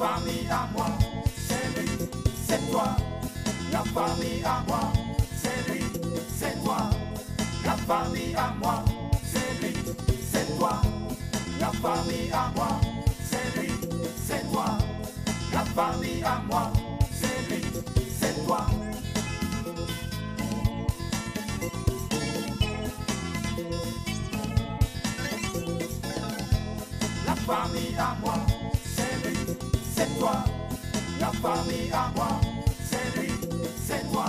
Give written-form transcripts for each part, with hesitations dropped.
famille à moi, c'est lui, c'est toi. La famille à moi, c'est lui, c'est toi. La famille à moi, c'est lui, c'est toi. La famille à moi, c'est lui, c'est toi. La famille à moi, c'est lui, c'est toi. La famille à moi, c'est lui, c'est toi. La famille à moi, c'est lui, c'est toi.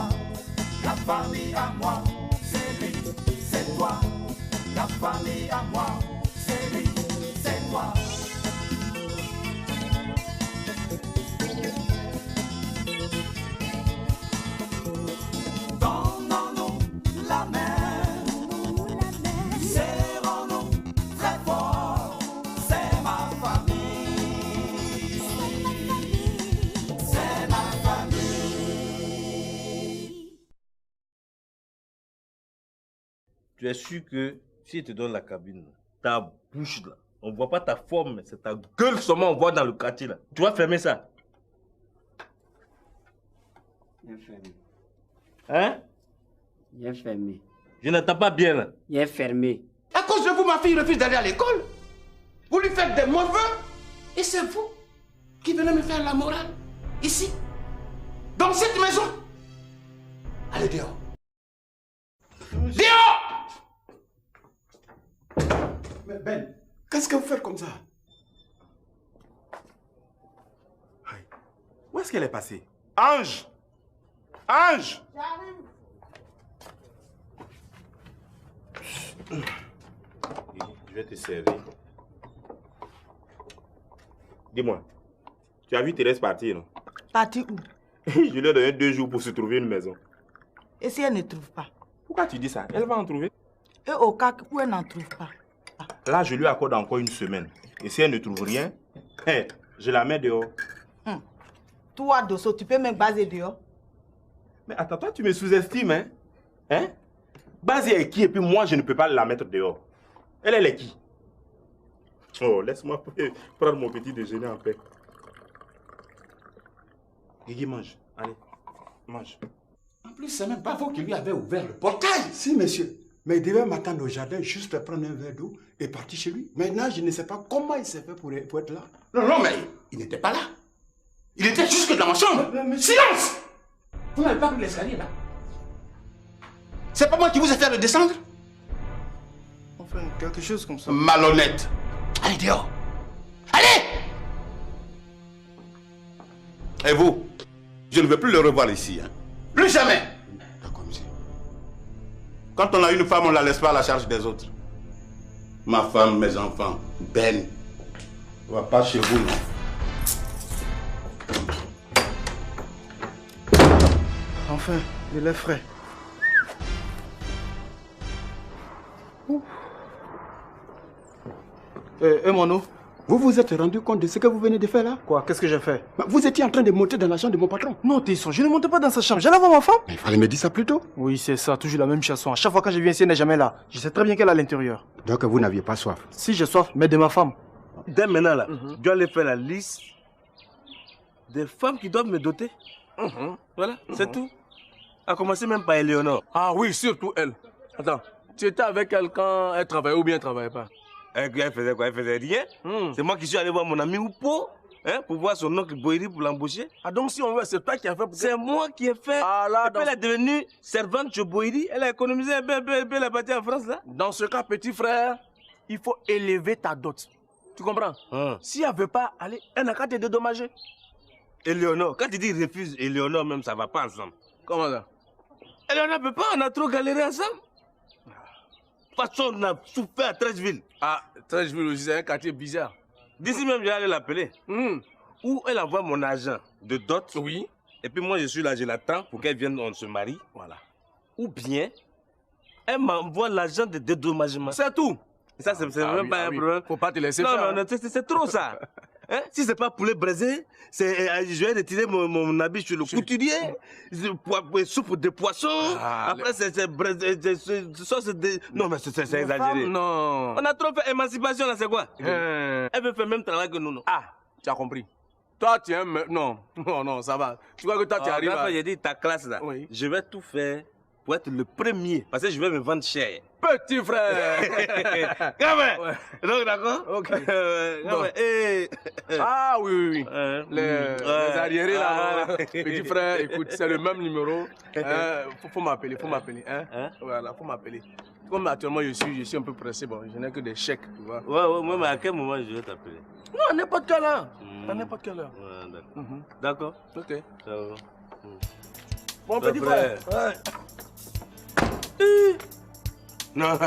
La famille à moi, c'est lui, c'est toi. La famille à moi, c'est lui, c'est toi. Donnons-nous la main, serrons-nous très fort. C'est ma famille, c'est ma famille. Tu es sûr que si je te donne la cabine, ta bouche là, on voit pas ta forme, mais c'est ta gueule seulement on voit dans le quartier là. Tu vas fermer ça? Il est fermé. Hein? Il est fermé. Je n'entends pas bien là. Il est fermé. À cause de vous, ma fille refuse d'aller à l'école. Vous lui faites des mauvais. Et c'est vous qui venez me faire la morale ici, dans cette maison. Allez dehors. Dehors! Mais Ben, qu'est-ce que vous faites comme ça? Aïe. Où est-ce qu'elle est passée? Ange! Ange! Je vais te servir. Dis-moi, tu as vu Thérèse partir, non? Parti où? Je lui ai donné 2 jours pour se trouver une maison. Et si elle ne trouve pas? Pourquoi tu dis ça? Elle va en trouver. Et au cas où elle n'en trouve pas? Là, je lui accorde encore une semaine. Et si elle ne trouve rien, je la mets dehors. Toi, Dosso, tu peux me baser dehors? Mais attends, toi, tu me sous-estimes, hein? Hein? Basé est qui et puis moi, je ne peux pas la mettre dehors. Elle est qui? Oh, laisse-moi prendre mon petit déjeuner en paix. Guigui, mange. Allez, mange. En plus, c'est même pas vous qui lui avez ouvert le portail. Si, monsieur. Mais il devait m'attendre au jardin, juste prendre un verre d'eau et partir chez lui. Maintenant, je ne sais pas comment il s'est fait pour être là. Non, mais il n'était pas là. Il était jusque dans ma chambre. Silence! Vous n'avez pas pris l'escalier là? C'est pas moi qui vous ai fait le descendre? Enfin, quelque chose comme ça. Malhonnête. Allez dehors. Allez! Et vous, je ne veux plus le revoir ici. Hein. Plus jamais. D'accord, monsieur. Quand on a une femme, on ne la laisse pas à la charge des autres. Ma femme, mes enfants, Ben, on va pas chez vous, non? Enfin, le lait frais. Mon eau. Vous vous êtes rendu compte de ce que vous venez de faire là? Quoi? Qu'est-ce que j'ai fait? Vous étiez en train de monter dans la chambre de mon patron. Non, Tesson, je ne monte pas dans sa chambre. J'allais voir ma femme. Mais il fallait me dire ça plus tôt. Oui, c'est ça, toujours la même chanson. À chaque fois quand je viens ici, elle n'est jamais là. Je sais très bien qu'elle est à l'intérieur. Donc vous n'aviez pas soif? Si j'ai soif, mais de ma femme. Dès maintenant là, je dois aller faire la liste des femmes qui doivent me doter. Voilà, c'est tout. À commencer même par Éléonore. Ah oui, surtout elle. Attends, tu étais avec elle quand elle travaillait ou bien elle ne travaillait pas? Elle faisait quoi? Elle faisait rien. C'est moi qui suis allé voir mon ami Oupo, hein, pour voir son oncle Boiri pour l'embaucher. Ah donc si on veut, c'est toi qui as fait pour... C'est moi qui ai fait. Ah là, et puis elle est devenue servante chez Boiri. Elle a économisé un peu, elle est partie en France là. Dans ce cas, petit frère, il faut élever ta dot. Tu comprends? Si elle ne veut pas aller, elle n'a qu'à te dédommager. Éléonore, quand tu dis refuse Éléonore même, ça va pas ensemble. Comment ça? Éléonore ne peut pas, on a trop galéré ensemble. De toute façon, on a souffert à Trècheville. Ah, Trècheville aussi, c'est un quartier bizarre. D'ici même, je vais aller l'appeler. Où elle envoie mon argent de dot. Oui. Et puis moi, je suis là, je l'attends pour qu'elle vienne, on se marie. Voilà. Ou bien, elle m'envoie l'argent de dédommagement. C'est tout. Et ça, c'est même pas un problème. Faut pas te laisser non, faire. Non, c'est trop ça. Hein? Si c'est pas poulet braisé, je vais retirer mon habit chez le couturier, soupe de poisson, après c'est sauce de... Non mais c'est exagéré. Non. On a trop fait émancipation là, c'est quoi? Elle veut faire le même travail que nous, non? Ah, tu as compris. Toi, tu es un... Non, non, ça va. Tu crois que toi, tu arrives à... J'ai dit ta classe là. Oui. Je vais tout faire pour être le premier. Parce que je vais me vendre cher. Petit frère. Quand même. Ouais. Donc, d'accord. Ok. Bon. Ah oui. Les arriérés là. Petit frère, écoute, c'est le même numéro. Faut m'appeler. Hein? Voilà, faut m'appeler. Comme actuellement je suis un peu pressé, bon, je n'ai que des chèques, tu vois. Ouais, mais à quel moment je vais t'appeler? Non, à n'importe quelle heure. À n'importe quelle heure. D'accord. Ok. Ça va. Bon, petit frère. Ouais. Non,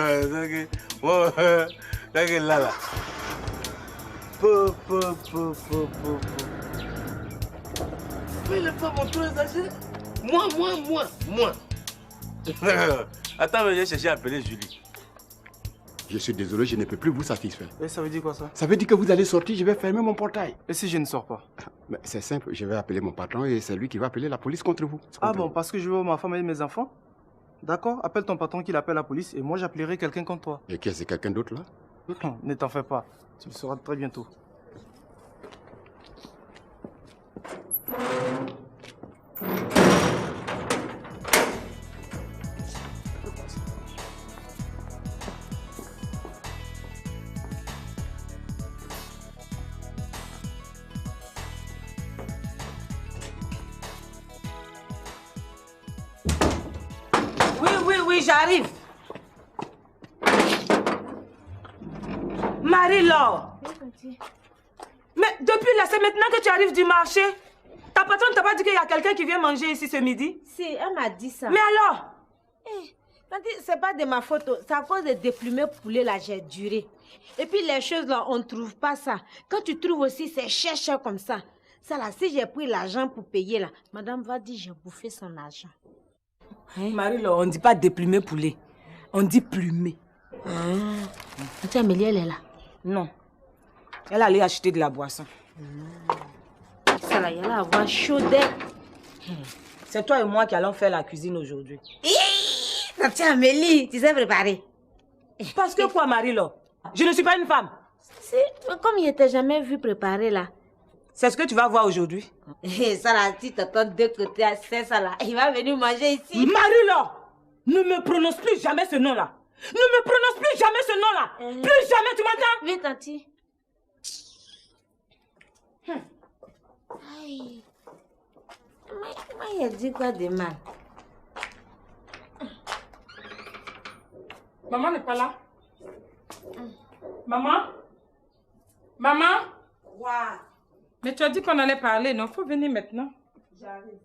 t'inquiète là. Mais les femmes ont trop exagéré. Moi. Attends, mais j'ai cherché à appeler Julie. Je suis désolé, je ne peux plus vous satisfaire. Et ça veut dire quoi ça? Ça veut dire que vous allez sortir, je vais fermer mon portail. Et si je ne sors pas? C'est simple, je vais appeler mon patron et c'est lui qui va appeler la police contre vous. Ah bon, parce que je veux voir ma femme et mes enfants? D'accord, appelle ton patron qu'il appelle la police et moi j'appellerai quelqu'un contre toi. Et qui est-ce, quelqu'un d'autre là? Ne t'en fais pas, tu le sauras très bientôt. Oui, j'arrive. Marie-Laure. Mais depuis là, c'est maintenant que tu arrives du marché. Ta patronne t'a pas dit qu'il y a quelqu'un qui vient manger ici ce midi? Si, elle m'a dit ça. Mais alors? C'est pas de ma faute. C'est à cause des déplumés poulets là, j'ai duré. Et puis les choses là, on ne trouve pas ça. Quand tu trouves aussi, c'est cher comme ça. Ça là, si j'ai pris l'argent pour payer là, madame va dire j'ai bouffé son argent. Hein? Marie-Laure, on ne dit pas déplumé poulet. On dit plumé. Tu Amélie, elle est là? Non. Elle allait acheter de la boisson. Ça là, il allait avoir chaud d'air. C'est toi et moi qui allons faire la cuisine aujourd'hui. Tiens, Amélie, tu sais préparer. Parce que quoi, Marie-Laure? Je ne suis pas une femme. Si, comme il ne t'a jamais vu préparer là. C'est ce que tu vas voir aujourd'hui. Ça là, si t'entends deux côtés, c'est ça là. Il va venir manger ici. Marie-Laure, ne me prononce plus jamais ce nom-là. Ne me prononce plus jamais ce nom-là. Plus jamais, tu m'entends? Oui, tanti. Aïe. Mais il a dit quoi de mal? Maman n'est pas là. Maman? Maman? Ouais. Mais tu as dit qu'on allait parler, non? Faut venir maintenant. J'arrive.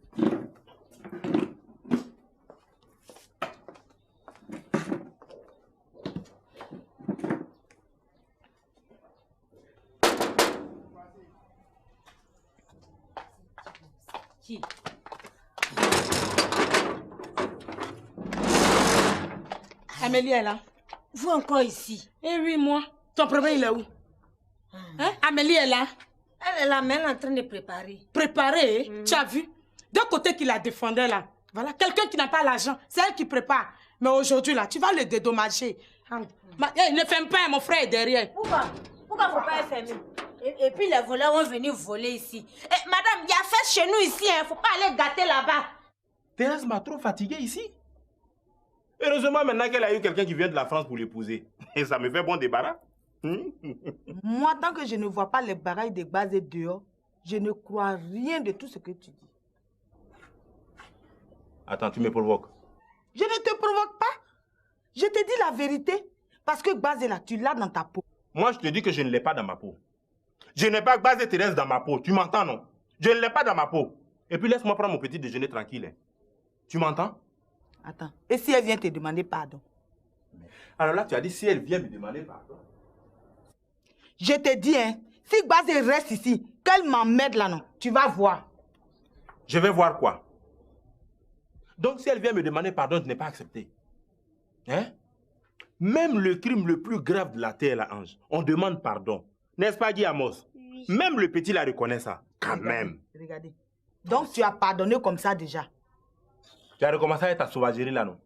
Qui? Amélie est là. Vous encore ici? Eh oui, moi. Ton problème, il est où? Hein? Amélie est là. Elle est là, mais elle est en train de préparer. Préparer? Tu as vu? D'un côté qui la défendait là. Voilà, quelqu'un qui n'a pas l'argent, c'est elle qui prépare. Mais aujourd'hui là, tu vas le dédommager. Ne ferme pas, mon frère est derrière. Pourquoi faut pas fermer? Et puis les voleurs vont venir voler ici. Madame, il y a fête chez nous ici, hein. Faut pas aller gâter là-bas. Thérèse m'a trop fatigué ici. Heureusement maintenant qu'elle a eu quelqu'un qui vient de la France pour l'épouser. Et ça me fait bon débarras. Moi, tant que je ne vois pas les barailles de base dehors, je ne crois rien de tout ce que tu dis. Attends, tu me provoques. Je ne te provoque pas. Je te dis la vérité. Parce que Gbazé là, tu l'as dans ta peau. Moi, je te dis que je ne l'ai pas dans ma peau. Je n'ai pas Gbazé Thérèse dans ma peau. Tu m'entends, non? Je ne l'ai pas dans ma peau. Et puis laisse-moi prendre mon petit déjeuner tranquille. Hein. Tu m'entends? Attends. Et si elle vient te demander pardon? Alors là, tu as dit si elle vient me demander pardon. Je te dis, hein, si Gbazé reste ici, qu'elle m'emmène là, non, tu vas voir. Je vais voir quoi? Donc si elle vient me demander pardon, je n'ai pas accepté. Hein? Même le crime le plus grave de la terre, la Ange, on demande pardon. N'est-ce pas, Guy Amos? Oui. Même le petit la reconnaît ça, quand même. Regardez. Donc tu as pardonné comme ça déjà? Tu as recommencé avec ta sauvagerie là, non?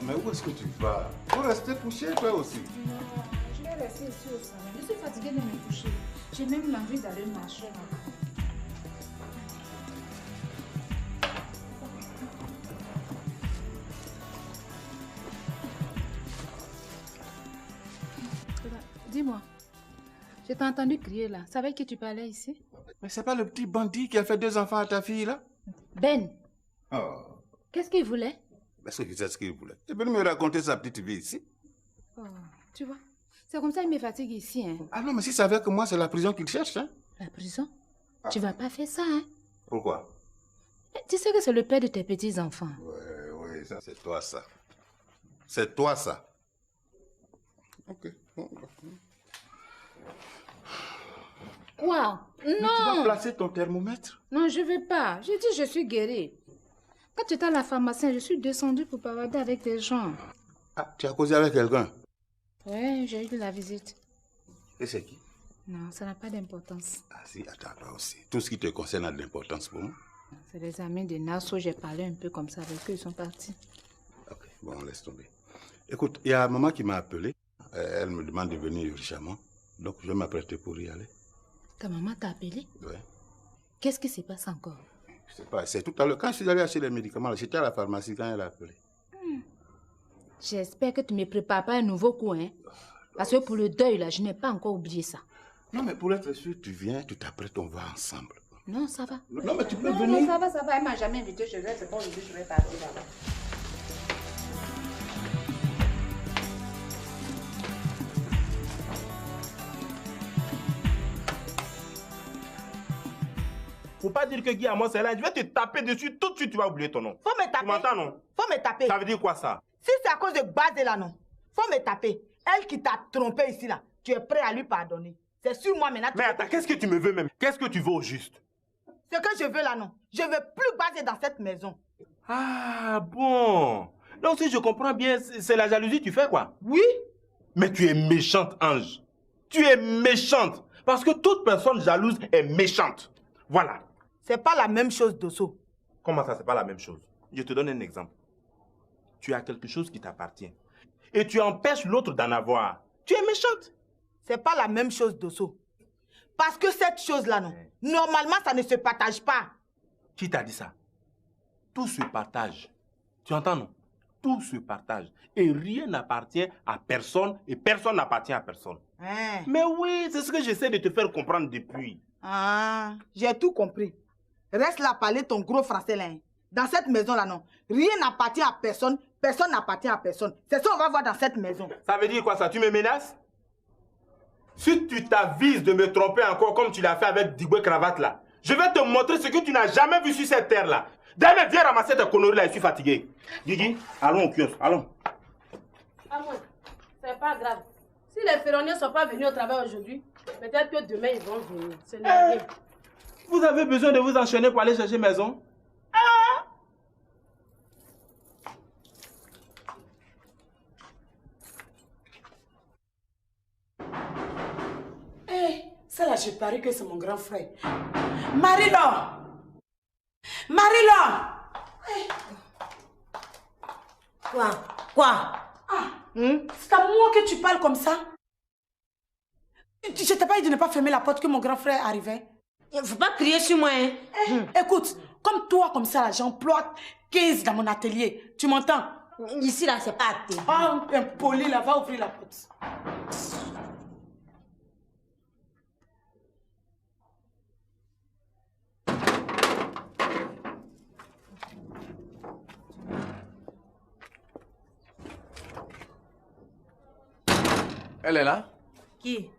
Mais où est-ce que tu vas? Faut rester couché, toi aussi. vais rester ici au salon. Je suis fatiguée de me coucher. J'ai même l'envie d'aller marcher. Dis-moi, je t'ai entendu crier là. C'est avec qui tu parlais ici? Mais c'est pas le petit bandit qui a fait 2 enfants à ta fille là? Ben, Oh. qu'est-ce qu'il voulait? Est-ce que c'est ce qu'il voulait? Il est venu me raconter sa petite vie ici. Oh, tu vois, c'est comme ça qu'il me fatigue ici. Hein. Ah non, mais si c'est avec moi, c'est la prison qu'il cherche. Hein? La prison? Tu vas pas faire ça, hein? Pourquoi? Tu sais que c'est le père de tes petits-enfants. Oui, ça c'est toi ça. C'est toi ça. Ok. Quoi? Mais Non! tu vas placer ton thermomètre? Non, je veux pas. J'ai dit je suis guérie. Quand tu étais à la pharmacie, je suis descendue pour parler avec des gens. Ah, tu as causé avec quelqu'un? Oui, j'ai eu la visite. Et c'est qui? Non, ça n'a pas d'importance. Ah si, attends, toi aussi. Tout ce qui te concerne a de l'importance pour moi. C'est les amis de Nassau, j'ai parlé un peu comme ça avec eux, ils sont partis. Ok, bon, laisse tomber. Écoute, il y a maman qui m'a appelé. Elle me demande de venir urgemment. Donc, je vais m'apprêter pour y aller. Ta maman t'a appelé? Oui. Qu'est-ce qui se passe encore? Je sais pas, c'est tout à l'heure. Quand je suis allé acheter les médicaments, j'étais à la pharmacie quand elle a appelé. J'espère que tu ne me prépares pas un nouveau coup, hein? Parce que pour le deuil, là, je n'ai pas encore oublié ça. Non, mais pour être sûr, tu viens, tu t'apprêtes, on va ensemble. Non, ça va. Non, mais tu peux Non, venir. non, ça va. Elle m'a jamais invité chez elle. C'est pas aujourd'hui que je vais partir là-bas. Faut pas dire que Guy Amos est là. Je vais te taper dessus tout de suite, tu vas oublier ton nom. Faut me taper. Tu m'entends, non? Faut me taper. Ça veut dire quoi, ça? Si c'est à cause de Basé là, non. Faut me taper. Elle qui t'a trompé ici, là. Tu es prêt à lui pardonner. C'est sur moi maintenant. Mais attends, qu'est-ce que tu me veux même? Qu'est-ce que tu veux au juste? Ce que je veux là, non. Je veux plus Basé dans cette maison. Ah, bon. Donc, si je comprends bien, c'est la jalousie, tu fais quoi? Oui. Mais tu es méchante, Ange. Tu es méchante. Parce que toute personne jalouse est méchante. Voilà. C'est pas la même chose, Dosso. Comment ça, c'est pas la même chose? Je te donne un exemple. Tu as quelque chose qui t'appartient. Et tu empêches l'autre d'en avoir. Tu es méchante. C'est pas la même chose, Dosso. Parce que cette chose-là, non. Normalement, ça ne se partage pas. Qui t'a dit ça? Tout se partage. Tu entends, non? Tout se partage. Et rien n'appartient à personne et personne n'appartient à personne. Hein? Mais oui, c'est ce que j'essaie de te faire comprendre depuis. Ah, j'ai tout compris. Reste là parler ton gros français là. Hein. Dans cette maison-là, non. Rien n'appartient à personne, personne n'appartient à personne. C'est ça qu'on va voir dans cette maison. Ça veut dire quoi ça? Tu me menaces? Si tu t'avises de me tromper encore comme tu l'as fait avec Digwe Cravate là, je vais te montrer ce que tu n'as jamais vu sur cette terre là. D'ailleurs, viens ramasser tes conneries là, je suis fatigué. Guigui, allons au kiosque, allons. Ah ouais, c'est pas grave. Si les ferronniers ne sont pas venus au travail aujourd'hui, peut-être que demain ils vont venir. C'est normal. Vous avez besoin de vous enchaîner pour aller chercher maison? Ça là, j'ai paru que c'est mon grand frère. Marie-Laure! Marie-Laure! Quoi? C'est à moi que tu parles comme ça? Je t'ai pas dit de ne pas fermer la porte que mon grand frère arrivait. Faut pas crier sur moi, hein. Écoute, comme toi, comme ça, j'emploie 15 dans mon atelier. Tu m'entends? Ici, là, c'est pas atelier. Ah, impoli, là, va ouvrir la porte. Elle est là? Qui?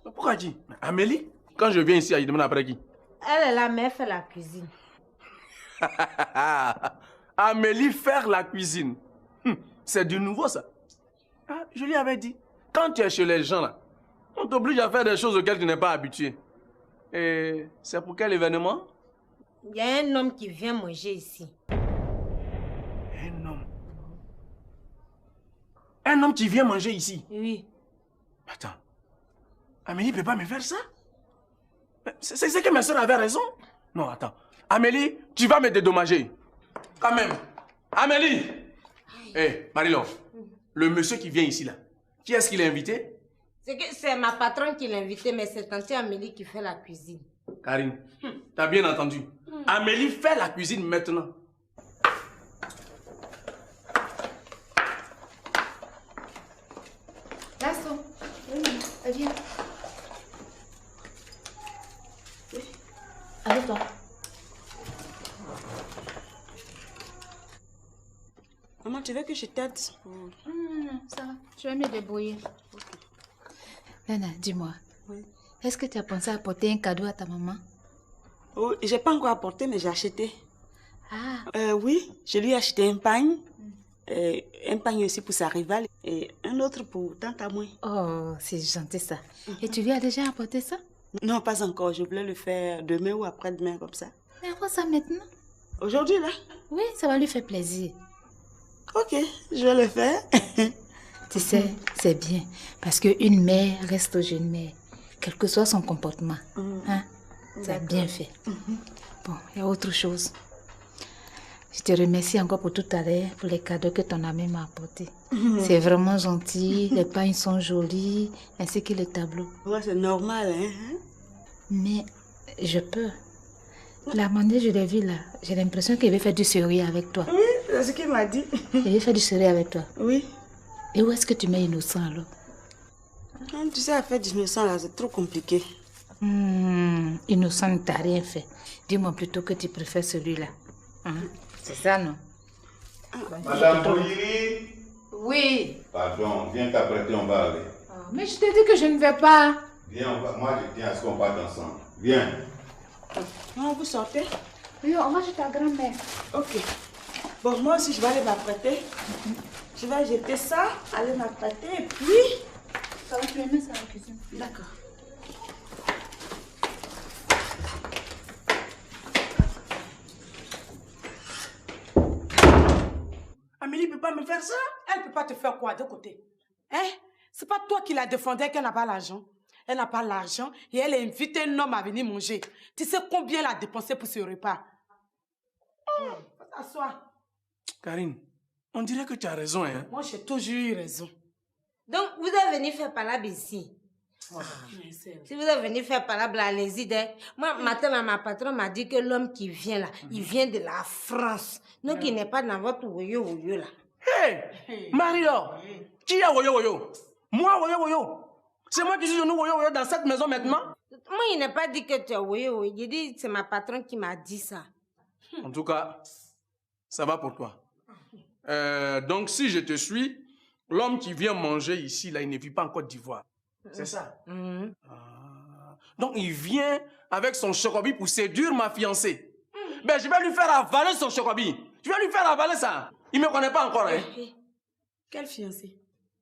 Pourquoi dit? Amélie? Quand je viens ici, elle demande après qui? Elle est là, mais elle fait la cuisine. Amélie faire la cuisine. C'est du nouveau ça. Ah, je lui avais dit, quand tu es chez les gens là, on t'oblige à faire des choses auxquelles tu n'es pas habitué. Et c'est pour quel événement? Il y a un homme qui vient manger ici. Un homme? Un homme qui vient manger ici? Oui. Attends, Amélie ne peut pas me faire ça? C'est que ma soeur avait raison? Non, attends. Amélie, tu vas me dédommager. Quand même. Amélie! Hé, Marie-Laure, le monsieur qui vient ici là, qui est-ce qu'il a invité? C'est que c'est ma patronne qui l'a invité, mais c'est tante Amélie qui fait la cuisine. Karine, t'as bien entendu. Amélie fait la cuisine maintenant. Gaston, viens. Avec toi. Maman, tu veux que je t'aide? Non, ça va. Je vais me débrouiller. Nana, dis-moi. Oui. Est-ce que tu as pensé à apporter un cadeau à ta maman? Oh, j'ai pas encore apporté, mais j'ai acheté. Ah. Oui, je lui ai acheté un pagne. Un pagne aussi pour sa rivale et un autre pour tante à moi. Oh, c'est gentil ça. Et tu lui as déjà apporté ça? Non, pas encore. Je voulais le faire demain ou après-demain comme ça. Mais apprends ça maintenant. Aujourd'hui, là? Oui, ça va lui faire plaisir. Ok, je vais le faire. Tu sais, c'est bien. Parce qu'une mère reste toujours une mère. Quel que soit son comportement. Hein? C'est bien fait. Bon, il y a autre chose. Je te remercie encore pour tout à l'heure, pour les cadeaux que ton ami m'a apportés. C'est vraiment gentil. Les pagnes sont jolies, ainsi que les tableaux. Ouais, c'est normal, hein? Mais je peux. La manière je l'ai vu là, j'ai l'impression qu'il veut faire du sérieux avec toi. Oui, c'est ce qu'il m'a dit. Il veut faire du sérieux avec toi. Oui. Et où est-ce que tu mets innocent alors? Tu sais, à faire d'innocent là, c'est trop compliqué. Innocent ne t'a rien fait. Dis-moi plutôt que tu préfères celui-là. Hein? C'est ça, non? Madame Bouiri. Oui. Pardon, viens qu'après on va aller. Mais je t'ai dit que je ne vais pas. Viens, moi je tiens à ce qu'on parte ensemble. Viens. Non, vous sortez? Oui, on va chez ta grand-mère. Ok. Bon, moi aussi, je vais aller m'apprêter. Je vais jeter ça, aller m'apprêter et puis... Ça va, tu les mets ça à la cuisine. D'accord. Amélie ne peut pas me faire ça? Elle ne peut pas te faire quoi de côté? Hein? C'est pas toi qui la défendais qu'elle n'a pas l'argent. Elle n'a pas l'argent et elle a invité un homme à venir manger. Tu sais combien elle a dépensé pour ce repas? T'assois. Karine, on dirait que tu as raison, hein? Moi, j'ai toujours eu raison. Donc, vous êtes venu faire palabre ici. Si vous êtes venu faire palabre, allez-y. Moi, matin, ma patronne m'a dit que l'homme qui vient là, il vient de la France. Donc, il n'est pas dans votre woyo-woyo là. Hey, Mario, qui a woyo-woyo? Moi, woyo-woyo. C'est moi qui suis venu woyo-woyo dans cette maison maintenant? Moi, il n'a pas dit que tu es woyo-woyo. Il dit c'est ma patronne qui m'a dit ça. En tout cas, ça va pour toi. Donc, si je te suis, l'homme qui vient manger ici, là, il ne vit pas en Côte d'Ivoire. C'est ça? Donc, il vient avec son chocobi pour séduire ma fiancée. Ben, je vais lui faire avaler son chocobi. Je vais lui faire avaler ça. Il ne me connaît pas encore, hein? Quelle fiancée?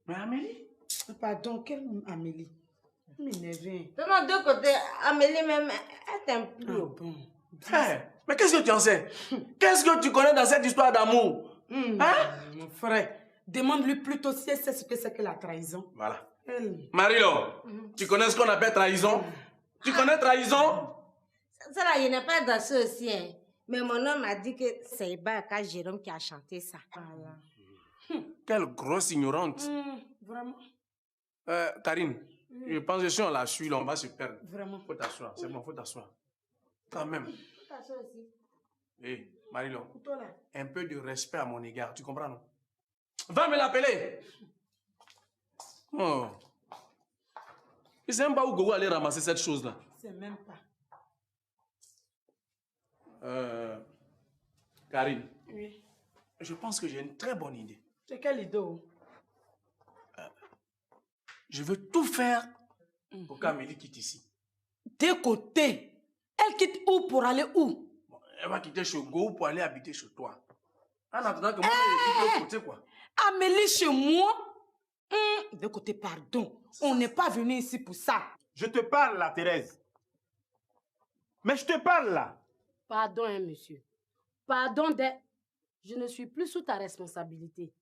Mais Amélie. Pardon, quelle Amélie? M'énerve. Non, de côté, Amélie même, elle t'aime plus. Hey, mais qu'est-ce que tu en sais? Qu'est-ce que tu connais dans cette histoire d'amour? Hein? Mon frère, demande-lui plutôt si elle sait ce que c'est que la trahison. Voilà. Mario, tu connais ce qu'on appelle trahison? Tu connais trahison? Ça là, il n'est pas dans ça aussi, hein. Mais mon homme m'a dit que c'est Ibaka Jérôme qui a chanté ça. Voilà. Quelle grosse ignorante. Vraiment. Karine, je pense que si on la suit, là, on va se perdre. Vraiment. Faut t'asseoir, c'est bon, faut t'asseoir. Quand même. Faut t'asseoir aussi. Hé, Marilon, là. un peu de respect à mon égard, tu comprends, non? Va me l'appeler. Oh. Je ne sais même pas où Gogo allait ramasser cette chose-là. C'est même pas. Karine. Oui. Je pense que j'ai une très bonne idée. C'est quelle idée? Je veux tout faire pour qu'Amélie quitte ici. De côté. Elle quitte où pour aller où? Bon, elle va quitter chez Gogo pour aller habiter chez toi. En attendant que moi, je quitte de côté, quoi. Amélie chez moi? De côté, pardon. On n'est pas venu ici pour ça. Je te parle là, Thérèse. Mais je te parle là. Pardon, hein, monsieur. Pardon, je ne suis plus sous ta responsabilité.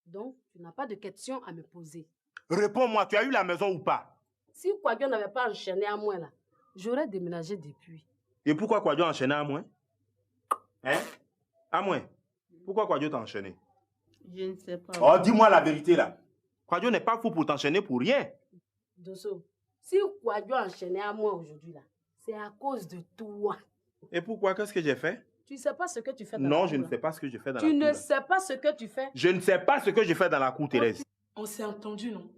Donc, tu n'as pas de questions à me poser. Réponds-moi, tu as eu la maison ou pas? Si Kouadio n'avait pas enchaîné à moi là, j'aurais déménagé depuis. Et pourquoi Kouadio a enchaîné à moi? Hein? À moi? Pourquoi Kouadio t'a enchaîné? Je ne sais pas. Oh, dis-moi la vérité là. Kouadio n'est pas fou pour t'enchaîner pour rien. Dosso, si Kouadio a enchaîné à moi aujourd'hui, là, c'est à cause de toi. Et pourquoi? Qu'est-ce que j'ai fait? Tu ne sais pas ce que tu fais dans la Non, cour. je ne sais pas ce que je fais dans la Tu cour. ne sais pas ce que tu fais. Je ne sais pas ce que je fais dans la cour, Thérèse. On s'est entendu, non?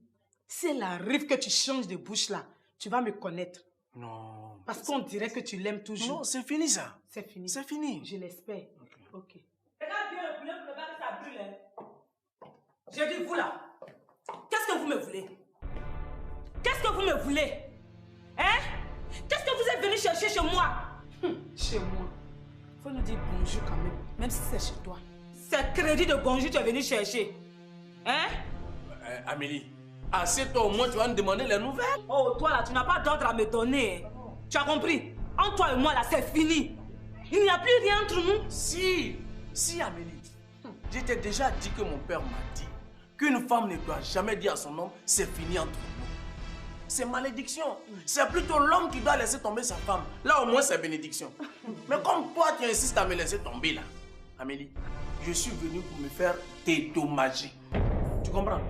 Si elle arrive que tu changes de bouche là, tu vas me connaître. Non. Parce qu'on dirait que tu l'aimes toujours. Non, c'est fini ça. C'est fini. C'est fini. Je l'espère. Ok. Regarde bien le poulet pour ne pas que ça brûle. Hein. J'ai dit, vous là, qu'est-ce que vous me voulez? Qu'est-ce que vous me voulez? Hein? Qu'est-ce que vous êtes venu chercher chez moi? Chez moi? Faut nous dire bonjour quand même si c'est chez toi. C'est crédit de bonjour que tu es venu chercher. Hein? Amélie, assieds-toi au moins, tu vas me demander les nouvelles. Oh, toi là, tu n'as pas d'ordre à me donner. Tu as compris? Entre toi et moi là, c'est fini. Il n'y a plus rien entre nous. Si Amélie, je t'ai déjà dit que mon père m'a dit qu'une femme ne doit jamais dire à son homme c'est fini entre nous. C'est malédiction. C'est plutôt l'homme qui doit laisser tomber sa femme. Là au moins c'est bénédiction. Mais comme toi tu insistes à me laisser tomber là, Amélie, je suis venu pour me faire dédommager. Tu comprends?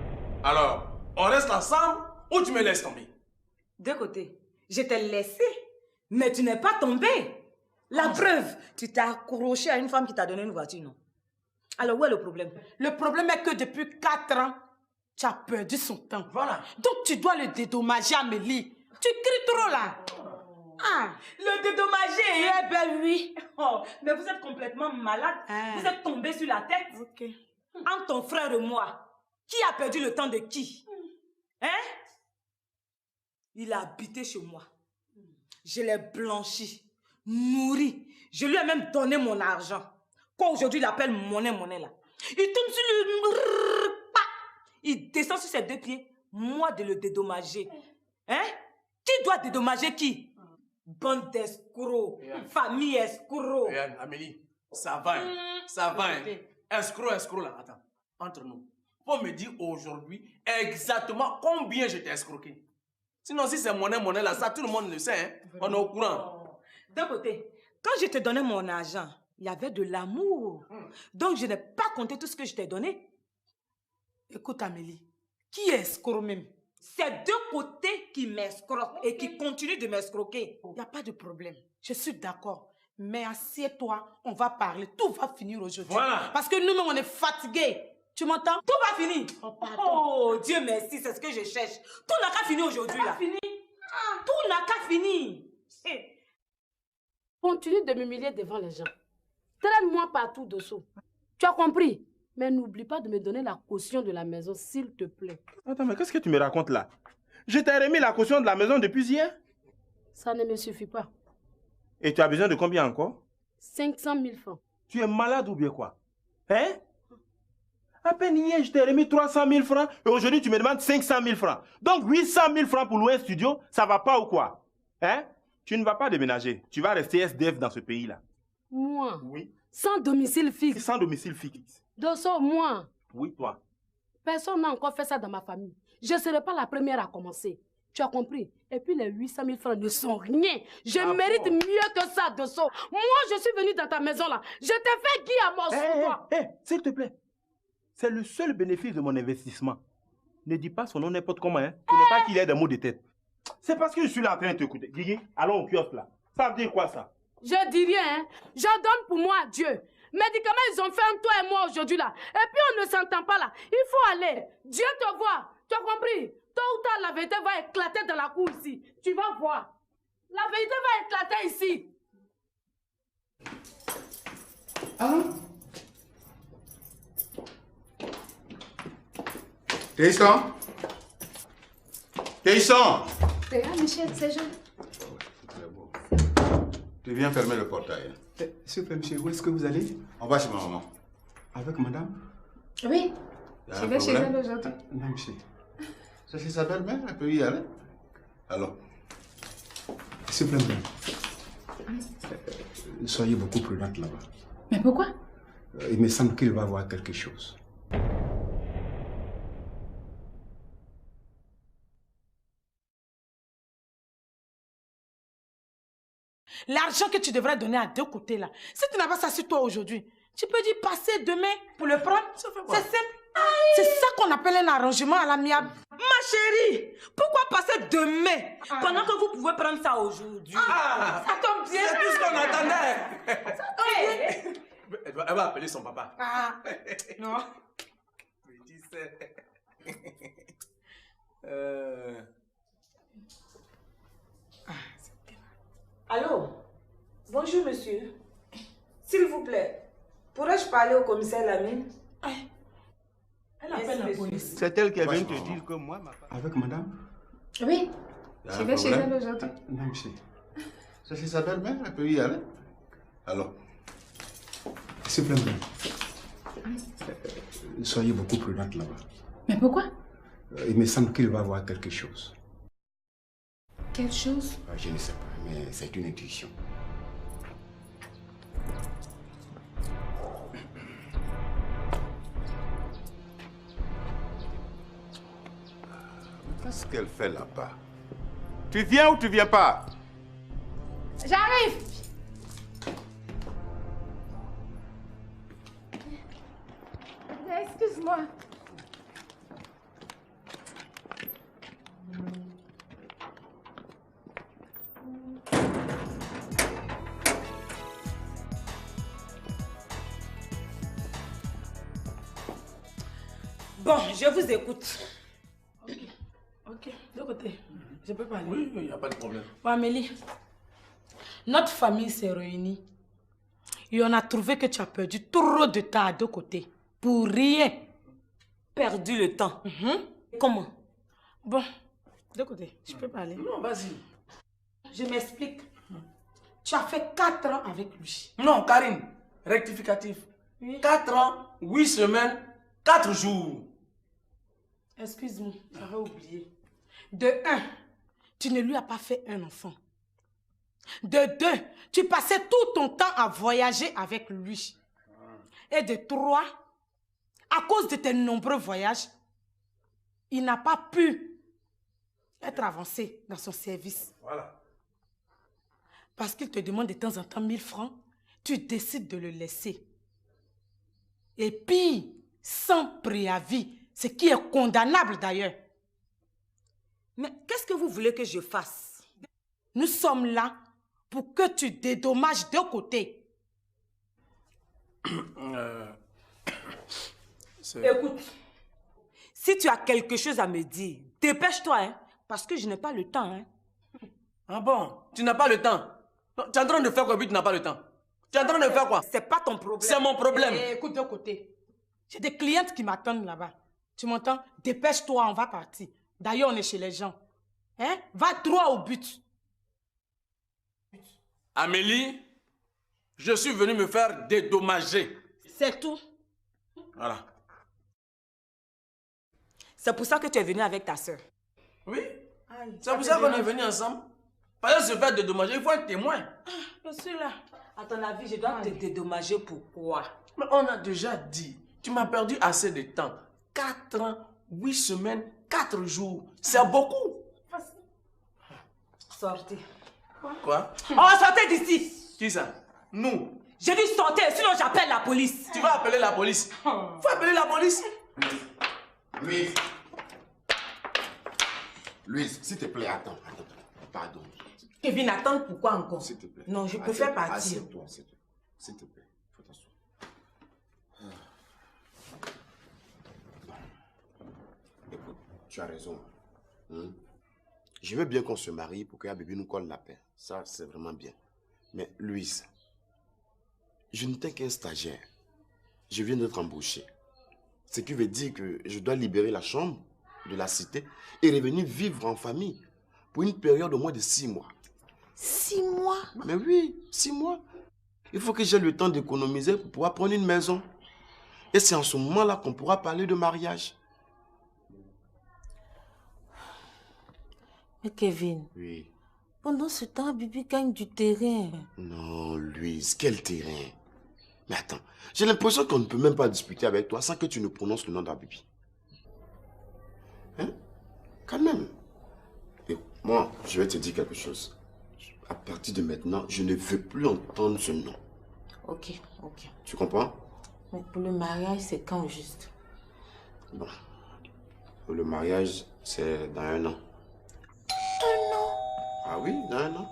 Alors, on reste ensemble ou tu me laisses tomber? De côté, je t'ai laissé, mais tu n'es pas tombé. La preuve, tu t'es accroché à une femme qui t'a donné une voiture, non? Alors, où est le problème? Le problème est que depuis 4 ans, tu as perdu son temps. Voilà. Donc, tu dois le dédommager, Amélie. Tu cries trop, là. Ah, le dédommager. Eh ben oui. Oh, mais vous êtes complètement malade. Vous êtes tombé sur la tête. Ok. Entre ton frère et moi, qui a perdu le temps de qui? Hein? Il a habité chez moi. Je l'ai blanchi, nourri. Je lui ai même donné mon argent. Quoi, aujourd'hui, il appelle monnaie là. Il tombe sur le... Il descend sur ses 2 pieds. Moi, de le dédommager. Hein? Qui doit dédommager qui? Bande d'escrocs. Famille escrocs. Regarde, Amélie, ça va. Ça va. Escroc là. Attends, entre nous. Faut me dire aujourd'hui exactement combien je t'ai escroqué. Sinon, si c'est monnaie là, ça tout le monde le sait. Hein? On est au courant. D'un côté, quand je te donnais mon argent, il y avait de l'amour. Donc, je n'ai pas compté tout ce que je t'ai donné. Écoute, Amélie, qui est escroc même? C'est de côté qui m'escroque et qui continue de m'escroquer. Il n'y a pas de problème. Je suis d'accord. Mais assieds-toi, on va parler. Tout va finir aujourd'hui. Voilà. Parce que nous-mêmes, on est fatigués. Tu m'entends? Tout va finir. Oh, Dieu merci, c'est ce que je cherche. Tout n'a qu'à finir aujourd'hui, là. Tout n'a qu'à finir. Continue de m'humilier devant les gens. Traîne-moi partout, Dosso. Tu as compris? Mais n'oublie pas de me donner la caution de la maison, s'il te plaît. Attends, mais qu'est-ce que tu me racontes là? Je t'ai remis la caution de la maison depuis hier. Ça ne me suffit pas. Et tu as besoin de combien encore? 500 000 francs. Tu es malade ou bien quoi? Hein? À peine hier, je t'ai remis 300 000 francs et aujourd'hui, tu me demandes 500 000 francs. Donc 800 000 francs pour louer un studio, ça va pas ou quoi? Hein? Tu ne vas pas déménager. Tu vas rester SDF dans ce pays-là. Moi? Oui. Sans domicile fixe? Sans domicile fixe. Dosso, moi? Oui, toi. Personne n'a encore fait ça dans ma famille. Je ne serai pas la première à commencer. Tu as compris? Et puis les 800 000 francs ne sont rien. Je mérite mieux que ça, Dosso. Moi, je suis venue dans ta maison là. Je t'ai fait Guy à mort sur toi. S'il te plaît. C'est le seul bénéfice de mon investissement. Ne dis pas son nom n'importe comment. Hein. Ce n'est pas qu'il ait des mots de tête. C'est parce que je suis là en train de t'écouter. Guigui, allons au kiosque là. Ça veut dire quoi ça? Je dis rien. Hein. Je donne pour moi à Dieu. Médicaments, ils ont fait un toi et moi aujourd'hui là. Et puis on ne s'entend pas là. Il faut aller. Dieu te voit. Tu as compris? Tôt ou tard, la vérité va éclater dans la cour ici. Tu vas voir. La vérité va éclater ici. Hein? Théisson? Théisson? Regarde, Michel, c'est Jean. Tu viens fermer le portail. S'il vous plaît, monsieur, où est-ce que vous allez? On va chez ma maman. Avec madame? Oui, je vais chez elle aujourd'hui. Non, monsieur. C'est chez sa belle-mère, elle peut y aller. Alors? S'il vous plaît, madame. Soyez beaucoup prudente là-bas. Mais pourquoi? Il me semble qu'il va voir quelque chose. L'argent que tu devrais donner à deux côtés là, si tu n'as pas ça sur toi aujourd'hui, tu peux dire passer demain pour le prendre. C'est simple. C'est ça qu'on appelle un arrangement à l'amiable. Ma chérie, Pourquoi passer demain pendant que vous pouvez prendre ça aujourd'hui? Ça tombe bien. C'est tout ce qu'on attendait. Elle va appeler son papa. Non. Petit c'est. Allô? Bonjour, monsieur. S'il vous plaît, pourrais-je parler au commissaire Lamine? Elle appelle la police. C'est elle qui vient te dire que moi, ma femme... Avec madame? Oui. Je vais chez elle aujourd'hui. Non, monsieur. Ça, c'est sa belle-mère, elle peut y aller. Alors, s'il vous plaît, soyez beaucoup prudente là-bas. Mais pourquoi? Il me semble qu'il va voir quelque chose. Quelle chose? Je ne sais pas, mais c'est une intuition. qu'est-ce qu'elle fait là-bas? Tu viens ou tu viens pas? J'arrive. Excuse-moi. Bon, je vous écoute. Ok, de côté. Je peux parler. Oui, il n'y a pas de problème. Bon, Amélie, notre famille s'est réunie et on a trouvé que tu as perdu trop de temps à deux côtés. Pour rien. Perdu le temps. Comment? Bon, de côté, je peux parler. Non, vas-y. Je m'explique. Tu as fait 4 ans avec lui. Non, Karine, rectificatif. 4 ans, 8 semaines, 4 jours. Excuse-moi, j'avais oublié. De 1, tu ne lui as pas fait un enfant. De 2, tu passais tout ton temps à voyager avec lui. Et de 3, à cause de tes nombreux voyages, il n'a pas pu être avancé dans son service. Voilà. Parce qu'il te demande de temps en temps 1000 francs, tu décides de le laisser. Et puis, sans préavis, ce qui est condamnable d'ailleurs. Mais qu'est-ce que vous voulez que je fasse? Nous sommes là pour que tu dédommages de côté. Écoute, si tu as quelque chose à me dire, dépêche-toi, hein, parce que je n'ai pas le temps. Hein. Ah bon? Tu n'as pas le temps? Tu es en train de faire quoi, puis tu n'as pas le temps? Tu es en train de faire quoi? C'est pas ton problème. C'est mon problème. Écoute de côté. J'ai des clientes qui m'attendent là-bas. Tu m'entends? Dépêche-toi, on va partir. D'ailleurs, on est chez les gens. Hein? Va droit au but. Amélie, je suis venu me faire dédommager. C'est tout. Voilà. C'est pour ça que tu es venu avec ta soeur. Oui. C'est pour ça qu'on est venus ensemble. Parce que se faire dédommager, il faut un témoin. Je suis là. À ton avis, je dois te dédommager pourquoi? Mais on a déjà dit, tu m'as perdu assez de temps. 4 ans, 8 semaines, 4 jours. C'est beaucoup. Sortez. Quoi? Oh, sortez d'ici. Qui ça? Nous. J'ai dit sortez, sinon j'appelle la police. Tu vas appeler la police? Faut appeler la police. Louise. Louise, s'il te plaît, attends. Pardon. Kevin, attends pourquoi encore? S'il te plaît. Non, je préfère partir. Assieds-toi, s'il te plaît. Faut t'asseoir. Écoute, tu as raison. Je veux bien qu'on se marie pour que bébé nous colle la paix. Ça, c'est vraiment bien. Mais Louise, je n'étais qu'un stagiaire. Je viens d'être embauché. Ce qui veut dire que je dois libérer la chambre de la cité et revenir vivre en famille pour une période au moins de 6 mois. 6 mois? Mais oui, 6 mois. Il faut que j'ai le temps d'économiser pour pouvoir prendre une maison. Et c'est en ce moment-là qu'on pourra parler de mariage. Mais Kevin, oui. Pendant ce temps, Bibi gagne du terrain. Non, Louise, quel terrain? Mais attends, j'ai l'impression qu'on ne peut même pas discuter avec toi sans que tu ne prononces le nom d'Abibi. Hein? Quand même. Et moi, je vais te dire quelque chose. À partir de maintenant, je ne veux plus entendre ce nom. Ok, ok. Tu comprends? Mais pour le mariage, c'est quand juste? Bon. Le mariage, c'est dans 1 an. Ah oui, non.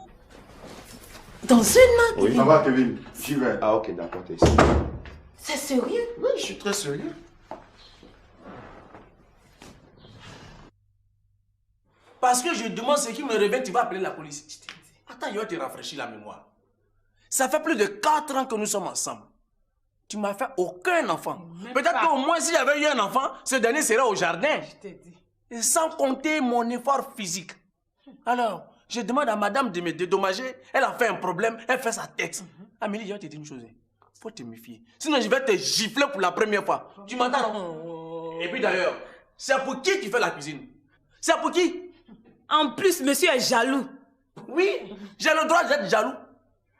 Dans une main. Oui. Ça va, Kevin. J'y vais. Ah ok, d'accord, t'es ici. C'est sérieux? Oui, je suis très sérieux. Parce que je demande ce qui me réveille, tu vas appeler la police. Attends, il va te rafraîchir la mémoire. Ça fait plus de 4 ans que nous sommes ensemble. Tu m'as fait aucun enfant. Peut-être qu'au moins si j'avais eu un enfant, ce dernier serait au jardin. Je t'ai dit. Et sans compter mon effort physique. Alors, je demande à madame de me dédommager. Elle a fait un problème, elle fait sa tête. Amélie, je vais te dire une chose. Faut te méfier. Sinon, je vais te gifler pour la première fois. Tu m'entends, non? Et puis d'ailleurs, c'est pour qui tu fais la cuisine? C'est pour qui? En plus, monsieur est jaloux. Oui, j'ai le droit d'être jaloux.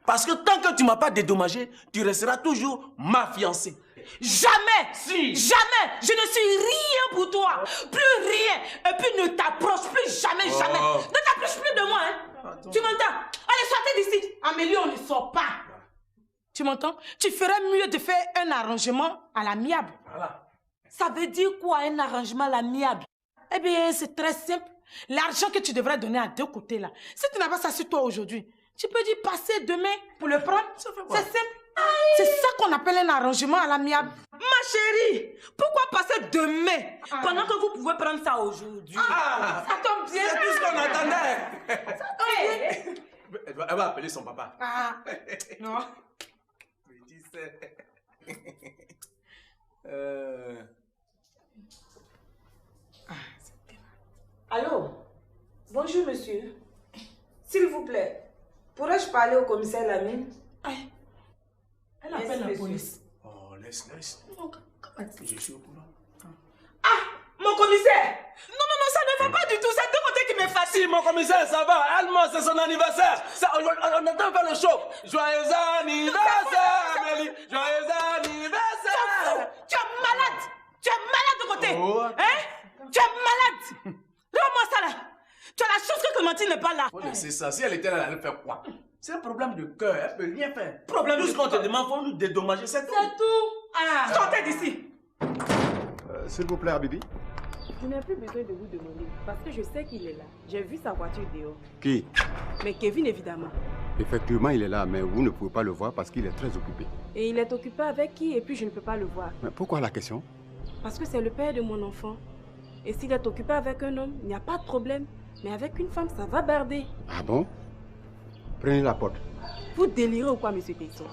Parce que tant que tu ne m'as pas dédommagé, tu resteras toujours ma fiancée. Jamais! Si! Jamais! Je ne suis rien pour toi! Plus rien! Et puis ne t'approche plus jamais! Ne t'approche plus de moi, hein! Attends. Tu m'entends? Allez, sortez d'ici! Amélie, on ne sort pas! Tu m'entends? Tu ferais mieux de faire un arrangement à l'amiable. Voilà. Ça veut dire quoi, un arrangement à l'amiable? Eh bien, c'est très simple. L'argent que tu devrais donner à deux côtés, là, si tu n'as pas ça sur toi aujourd'hui, tu peux dire passer demain pour le prendre. C'est simple. C'est ça qu'on appelle un arrangement à l'amiable. Ma chérie, pourquoi passer demain pendant que vous pouvez prendre ça aujourd'hui? Ça tombe bien. C'est tout ce qu'on attendait. Ça tombe bien. Elle va appeler son papa. Non. Allô? Bonjour, monsieur. S'il vous plaît, pourrais-je parler au commissaire Lamine? Elle appelle la police. Oh, laisse. Je suis au courant. Mon commissaire! Non, ça ne va pas du tout. C'est deux côtés qui me fatiguent. Si, mon commissaire, ça va. Allemand, c'est son anniversaire. On entend faire le show. Joyeux anniversaire, Amélie. Joyeux anniversaire. Tu es malade. Tu es malade de côté. Oh. Hein? Tu es malade. Regarde-moi ça là. Tu as la chance que Clémentine n'est pas là. C'est ça. Si elle était là, elle allait faire quoi? C'est un problème de cœur. Elle peut rien faire. Problème tout ce qu'on te demande, faut nous dédommager. C'est tout. Sortez d'ici. S'il vous plaît, Habibi. Je n'ai plus besoin de vous demander parce que je sais qu'il est là. J'ai vu sa voiture dehors. Qui? Mais Kevin, évidemment. Effectivement, il est là, mais vous ne pouvez pas le voir parce qu'il est très occupé. Et il est occupé avec qui et puis je ne peux pas le voir. Mais pourquoi la question? Parce que c'est le père de mon enfant. Et s'il est occupé avec un homme, il n'y a pas de problème. Mais avec une femme, ça va barder. Ah bon? Prenez la porte. Vous délirez ou quoi, monsieur Tesson?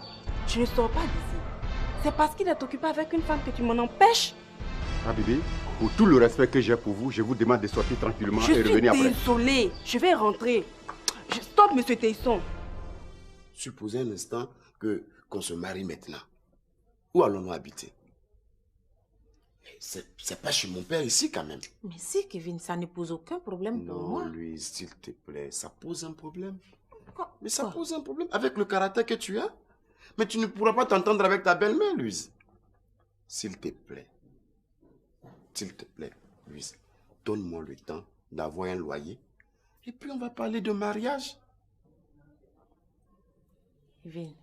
Je ne sors pas d'ici. C'est parce qu'il est occupé avec une femme que tu m'en empêches. Habibi, pour tout le respect que j'ai pour vous, je vous demande de sortir tranquillement et revenir après. Je suis désolée. Je vais rentrer. Stop, monsieur Tesson. Supposez un instant qu'on se marie maintenant. Où allons-nous habiter? C'est pas chez mon père ici quand même. Mais si, Kevin, ça ne pose aucun problème pour moi. Non, Louise, s'il te plaît, ça pose un problème. Mais ça pose un problème avec le caractère que tu as. Mais tu ne pourras pas t'entendre avec ta belle-mère, Louise. S'il te plaît, Louise, donne-moi le temps d'avoir un loyer. Et puis on va parler de mariage. Kevin,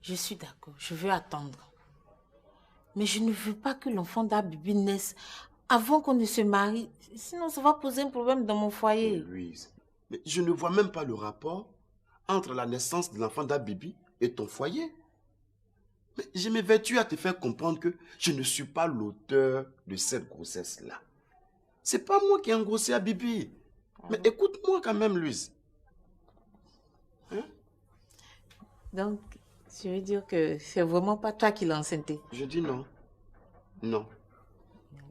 je suis d'accord, je veux attendre. Mais je ne veux pas que l'enfant d'Habibi naisse avant qu'on ne se marie. Sinon, ça va poser un problème dans mon foyer. Mais Louise, mais je ne vois même pas le rapport entre la naissance de l'enfant d'Habibi et ton foyer. Mais je m'évertue à te faire comprendre que je ne suis pas l'auteur de cette grossesse-là. C'est pas moi qui ai engrossé Habibi. Mais écoute-moi quand même, Louise. Hein? Donc, je veux dire que c'est vraiment pas toi qui l'as enceinté. Je dis non. Non.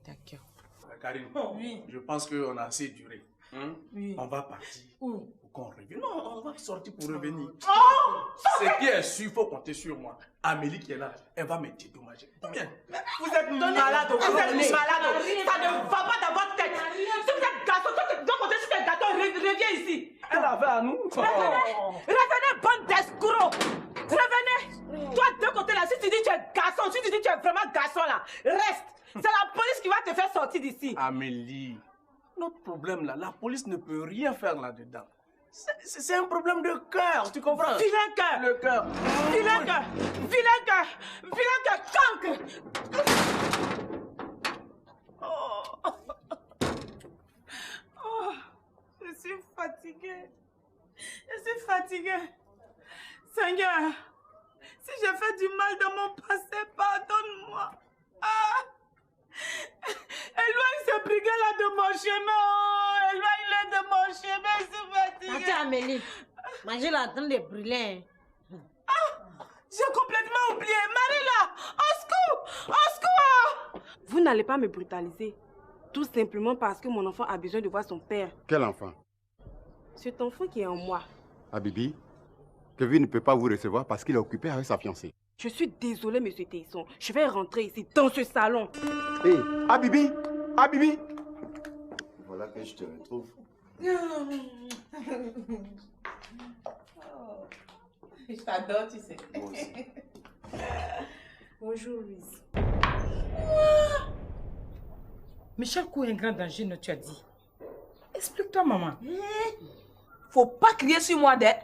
D'accord. Karine, je pense qu'on a assez duré. On va partir. Où? Pour qu'on revienne. Non, on va sortir pour revenir. Ce qui est sûr, il faut compter sur moi. Amélie qui est là, elle va me dédommager. Bien. Vous êtes malade, vous êtes malade. Ça ne va pas dans votre tête. Si vous êtes gâteau, toi tu dois compter sur tes gâteaux. Reviens ici. Elle avait à nous. Revenez, bonne d'escroc. Revenez. Toi, de côté là, si tu dis que tu es garçon, si tu dis que tu es vraiment garçon là, reste. C'est la police qui va te faire sortir d'ici. Amélie, notre problème là, la police ne peut rien faire là-dedans. C'est un problème de cœur, tu comprends? Vilain cœur. Le cœur. Vilain cœur. Vilain cœur. Vilain cœur. Cancre. Oh, je suis fatiguée. Je suis fatiguée. Seigneur, si j'ai fait du mal dans mon passé, pardonne-moi. Ah! Éloigne ce brigand-là de mon chemin. Oh, éloigne-le de mon chemin, je suis fatiguée. Attends, Amélie. Manger là en train de brûler. Ah! J'ai complètement oublié. Marie-là, au secours! Au secours! Vous n'allez pas me brutaliser. Tout simplement parce que mon enfant a besoin de voir son père. Quel enfant? Cet enfant qui est en moi. Habibi, Kevin ne peut pas vous recevoir parce qu'il est occupé avec sa fiancée. Je suis désolée, monsieur Teisson. Je vais rentrer ici, dans ce salon. Hé, hey, Habibi! Habibi! Voilà que je te retrouve. Je t'adore, tu sais. Moi aussi. Bonjour, Louise. Michel court un grand danger, ne tu as dit. Explique-toi, maman. Faut pas crier sur moi, Dès.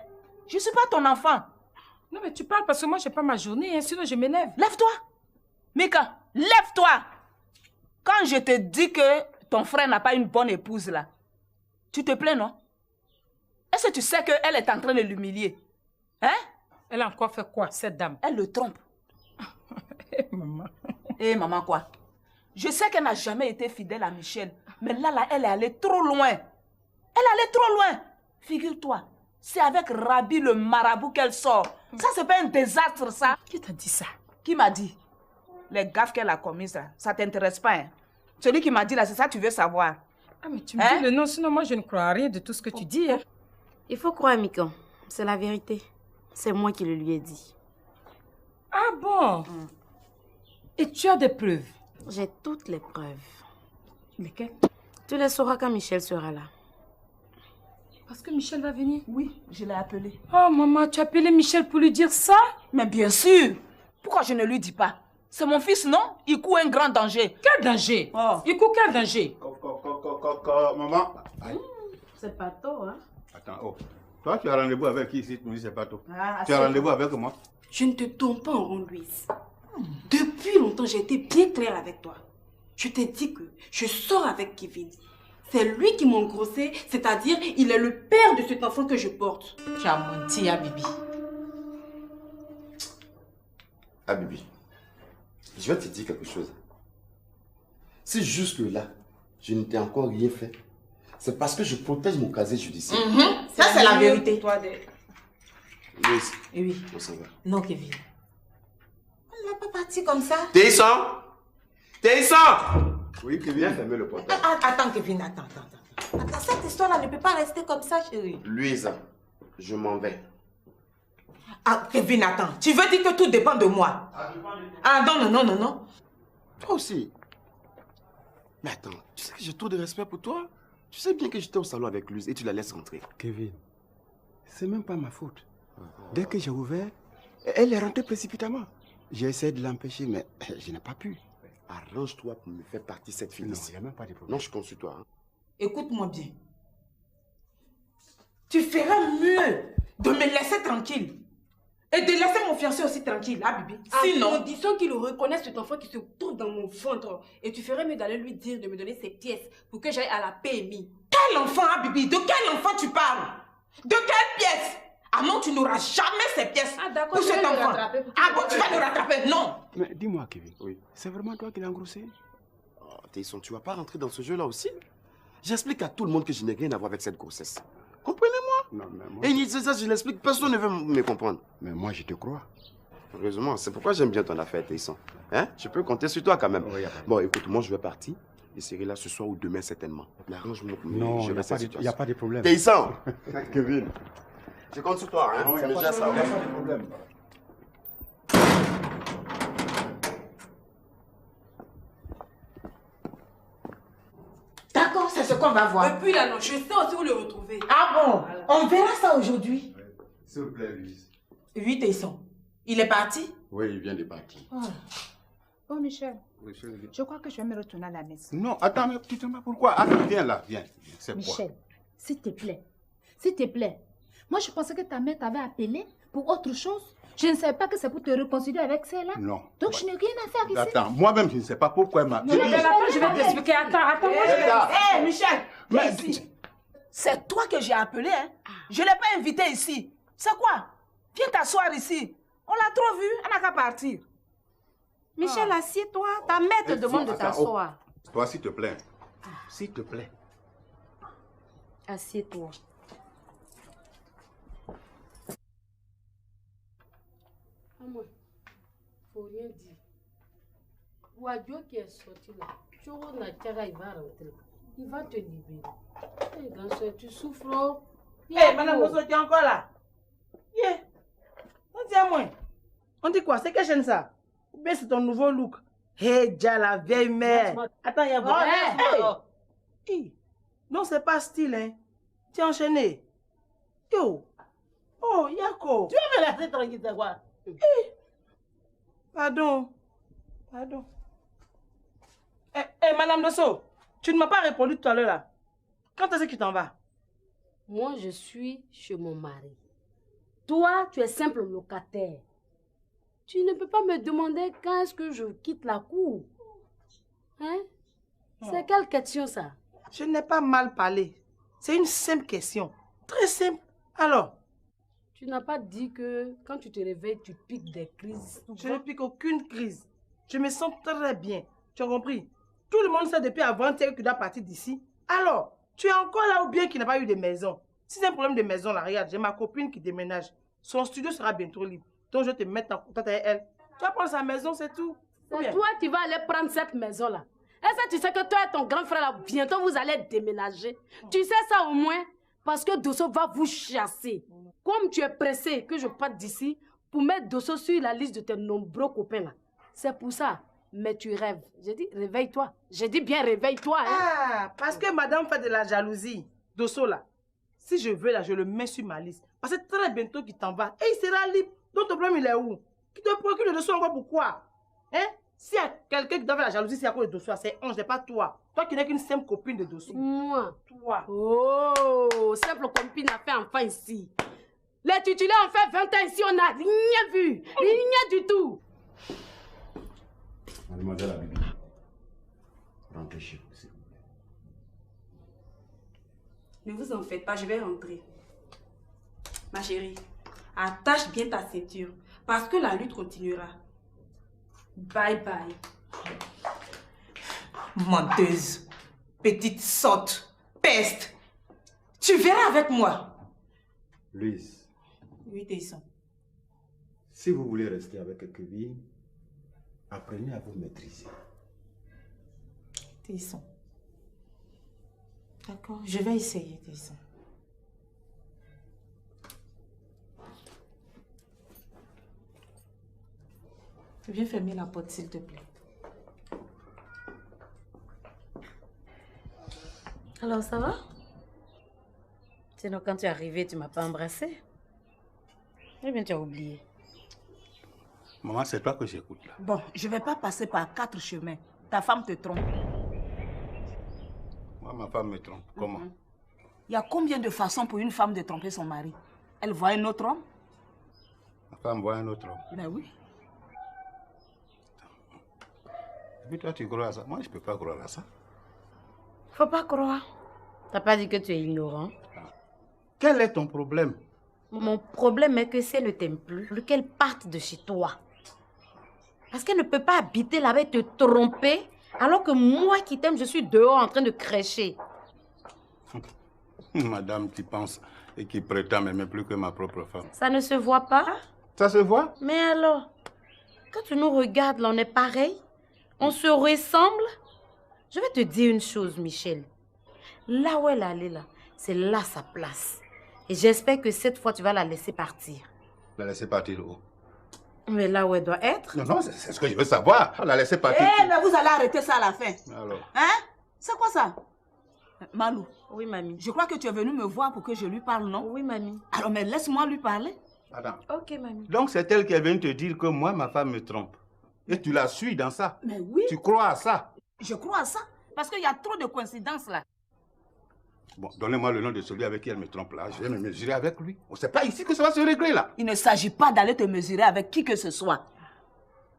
Je suis pas ton enfant. Non, mais tu parles parce que moi, j'ai pas ma journée, hein, sinon je m'énerve. Lève-toi. Mika, lève-toi. Quand je te dis que ton frère n'a pas une bonne épouse, là, tu te plains, non? Est-ce que tu sais qu'elle est en train de l'humilier? Hein? Elle a encore fait quoi, cette dame? Elle le trompe. Maman. Eh, maman, quoi? Je sais qu'elle n'a jamais été fidèle à Michel, mais là, elle est allée trop loin. Elle est allée trop loin. Figure-toi, c'est avec Rabi le marabout qu'elle sort. Ça, c'est pas un désastre, ça. Qui t'a dit ça? Qui m'a dit? Les gaffes qu'elle a commises, ça t'intéresse pas, hein? Celui qui m'a dit là, c'est ça que tu veux savoir. Ah, mais tu me dis le nom, sinon moi, je ne crois à rien de tout ce que tu dis, hein? Il faut croire, Mika. C'est la vérité. C'est moi qui le lui ai dit. Ah bon? Et tu as des preuves? J'ai toutes les preuves. Lesquelles? Tu les sauras quand Michel sera là. Parce que Michel va venir? Oui, je l'ai appelé. Oh maman, tu as appelé Michel pour lui dire ça? Mais bien sûr. Pourquoi je ne lui dis pas? C'est mon fils, non? Il court un grand danger. Quel danger? Il court quel danger? Maman. C'est pas tôt, hein? Attends, oh. Toi, tu as rendez-vous avec qui ici? Tu me dis c'est pas tôt. Ah, tu as rendez-vous avec moi? Je ne te tourne pas en rond, Louise. Depuis longtemps, j'ai été bien claire avec toi. Je t'ai dit que je sors avec Kevin. C'est lui qui m'a engrossé, c'est-à-dire il est le père de cet enfant que je porte. Tu as menti, Habibi. Habibi, je vais te dire quelque chose. Si jusque-là, je ne t'ai encore rien fait, c'est parce que je protège mon casier judiciaire. Ça, c'est la vérité. Louise, oui. on s'en va. Non, Kevin. On ne va pas partir comme ça. Teisson! Teisson! Oui, Kevin. Viens fermer le portail. Attends, Kevin, attends. Attends, cette histoire-là ne peut pas rester comme ça, chérie. Louise, je m'en vais. Ah, Kevin, attends. Tu veux dire que tout dépend de moi? Ah, non. Toi aussi. Mais attends, tu sais que j'ai trop de respect pour toi. Tu sais bien que j'étais au salon avec Louise et tu la laisses rentrer. Kevin, c'est même pas ma faute. Dès que j'ai ouvert, elle est rentrée précipitamment. J'ai essayé de l'empêcher, mais je n'ai pas pu. Arrange-toi pour me faire partie de cette fille. Non, il n'y a même pas de problème. Non, je compte sur toi. Hein. Écoute-moi bien. Tu ferais mieux de me laisser tranquille. Et de laisser mon fiancé aussi tranquille, hein, Bibi? Sinon, disons qu'il reconnaisse cet enfant qui se trouve dans mon ventre. Et tu ferais mieux d'aller lui dire de me donner ses pièces pour que j'aille à la PMI. Quel enfant, hein, Bibi? De quel enfant tu parles? De quelle pièce? Ah non, tu n'auras jamais ces pièces. Ah d'accord, pour cet enfant. Ah bon, tu vas le rattraper? Non. Mais dis-moi, Kevin, c'est vraiment toi qui l'as engrossé? Oh, Teisson, tu vas pas rentrer dans ce jeu-là aussi? J'explique à tout le monde que je n'ai rien à voir avec cette grossesse. Comprenez-moi? Non, mais moi... Et ça, je l'explique, personne ne veut me comprendre. Mais moi, je te crois. Heureusement, c'est pourquoi j'aime bien ton affaire, Teisson. Hein? Je peux compter sur toi quand même. Oui, bon, écoute, moi, je vais partir. Je serai là ce soir ou demain, certainement. Mais arrange-moi. Non, il n'y a pas de problème. Teisson! Kevin. Je compte sur toi, hein? Il n'y a pas de problème. D'accord, c'est ce qu'on va voir. Et puis là, non, je sais aussi où le retrouver. Ah bon? Voilà. On verra ça aujourd'hui. S'il vous plaît, Louise. Oui, Teisson. Il est parti? Oui, il vient de partir. Bon, Michel, je crois que je vais me retourner à la maison. Non, attends, mais dis-moi pourquoi. Attends, viens là, viens. C'est quoi? Michel, s'il te plaît. Moi, je pensais que ta mère t'avait appelé pour autre chose. Je ne savais pas que c'est pour te réconcilier avec celle-là. Non. Donc, je n'ai rien à faire ici. Attends, moi-même, je ne sais pas pourquoi elle m'a... Non, mais attends, je vais t'expliquer. Attends, moi, je vais... Hé, Michel, viens ici. C'est toi que j'ai appelé, hein? Je ne l'ai pas invité ici. C'est quoi? Viens t'asseoir ici. On l'a trop vu, on n'a qu'à partir. Michel, assieds-toi. Ta mère te demande de t'asseoir. Toi, s'il te plaît. S'il te plaît. Assieds-toi. Maman, faut rien dire. Wadjo qui est sorti là, Choro Natchara, il va rentrer. Il va te libérer. Hé, grand soeur, tu souffres. Hé, madame Bosso, tu es encore là? Yeah. On dit à moi. On dit quoi? C'est quelle chaîne ça? Ou bien c'est ton nouveau look? Hé, déjà la vieille mère. Attends, il y a beaucoup. Hey. Non, c'est pas style, hein. Tu es enchaîné. Yo. Oh, Yako. Tu vas me laisser tranquille, c'est quoi? Pardon. Pardon. Eh, madame Dosso, tu ne m'as pas répondu tout à l'heure là. Quand est-ce que tu t'en vas? Moi, je suis chez mon mari. Toi, tu es simple locataire. Tu ne peux pas me demander quand est-ce que je quitte la cour. Hein? C'est quelle question ça? Je n'ai pas mal parlé. C'est une simple question. Très simple. Alors? Tu n'as pas dit que quand tu te réveilles, tu piques des crises. Je ne pique aucune crise. Je me sens très bien. Tu as compris? Tout le monde sait depuis avant-hier que tu dois partir d'ici. Alors, tu es encore là ou bien qu'il n'a pas eu de maison? Si c'est un problème de maison, là, regarde, j'ai ma copine qui déménage. Son studio sera bientôt libre. Donc, je vais te mettre en contact avec elle. Tu vas prendre sa maison, c'est tout. C'est toi qui vas aller prendre cette maison-là. Est-ce que tu sais que toi et ton grand frère, là, bientôt, vous allez déménager? Tu sais ça au moins? Parce que Dosso va vous chasser. Comme tu es pressé que je parte d'ici pour mettre Dosso sur la liste de tes nombreux copains, là. C'est pour ça. Mais tu rêves. J'ai dit, réveille-toi. J'ai dit bien, réveille-toi. Hein? Ah, parce que madame fait de la jalousie. Dosso, là. Si je veux, là, je le mets sur ma liste. Parce que très bientôt qu'il t'en va. Et il sera libre. Donc, ton problème, il est où? Qui te procure le Dosso encore pourquoi? Hein? S'il y a quelqu'un qui doit faire la jalousie, c'est à cause de Dosso. C'est Ange, c'est pas toi. Toi qui n'es qu'une simple copine de Dosso. Moi? Toi. Oh, simple copine a fait enfant ici. Les titulaires ont fait 20 ans ici, on n'a rien vu. Rien du tout. Mademoiselle Abibi, rentrez chez vous, s'il vous plaît. Ne vous en faites pas, je vais rentrer. Ma chérie, attache bien ta ceinture parce que la lutte continuera. Bye bye. Menteuse, petite sotte, peste. Tu verras avec moi. Louise. Oui, Tesson. Si vous voulez rester avec Kevin, apprenez à vous maîtriser. Tesson. D'accord, je vais essayer, Tesson. Viens fermer la porte, s'il te plaît. Alors, ça va? Sinon, quand tu es arrivé, tu ne m'as pas embrassé. Eh bien, tu as oublié. Maman, c'est toi que j'écoute là. Bon, je ne vais pas passer par 4 chemins. Ta femme te trompe. Moi, ma femme me trompe. Comment? Il y a combien de façons pour une femme de tromper son mari? Elle voit un autre homme? Ma femme voit un autre homme. Ben oui. Et puis toi, tu crois à ça? Moi, je ne peux pas croire à ça. Faut pas croire. T'as pas dit que tu es ignorant? Quel est ton problème? Mon problème est que si elle ne t'aime plus, qu'elle parte de chez toi. Parce qu'elle ne peut pas habiter là-bas et te tromper, alors que moi qui t'aime, je suis dehors en train de crècher. Madame qui pense et qui prétend m'aimer plus que ma propre femme. Ça ne se voit pas? Ça se voit? Mais alors, quand tu nous regardes, là, on est pareil? On se ressemble? Je vais te dire une chose, Michel. Là où elle allait, là, c'est là sa place. Et j'espère que cette fois, tu vas la laisser partir. La laisser partir où? Mais là où elle doit être? Non, c'est ce que je veux savoir. La laisser partir. Eh, mais vous allez arrêter ça à la fin. Alors? Hein? C'est quoi ça? Malou. Oui, mamie. Je crois que tu es venue me voir pour que je lui parle, non? Oui, mamie. Alors, mais laisse-moi lui parler. Attends. Ok, mamie. Donc, c'est elle qui est venue te dire que moi, ma femme me trompe. Et tu la suis dans ça? Mais oui. Tu crois à ça? Je crois à ça. Parce qu'il y a trop de coïncidences là. Bon, donnez-moi le nom de celui avec qui elle me trompe là. Je vais me mesurer avec lui. C'est pas ici que ça va se régler là. Il ne s'agit pas d'aller te mesurer avec qui que ce soit.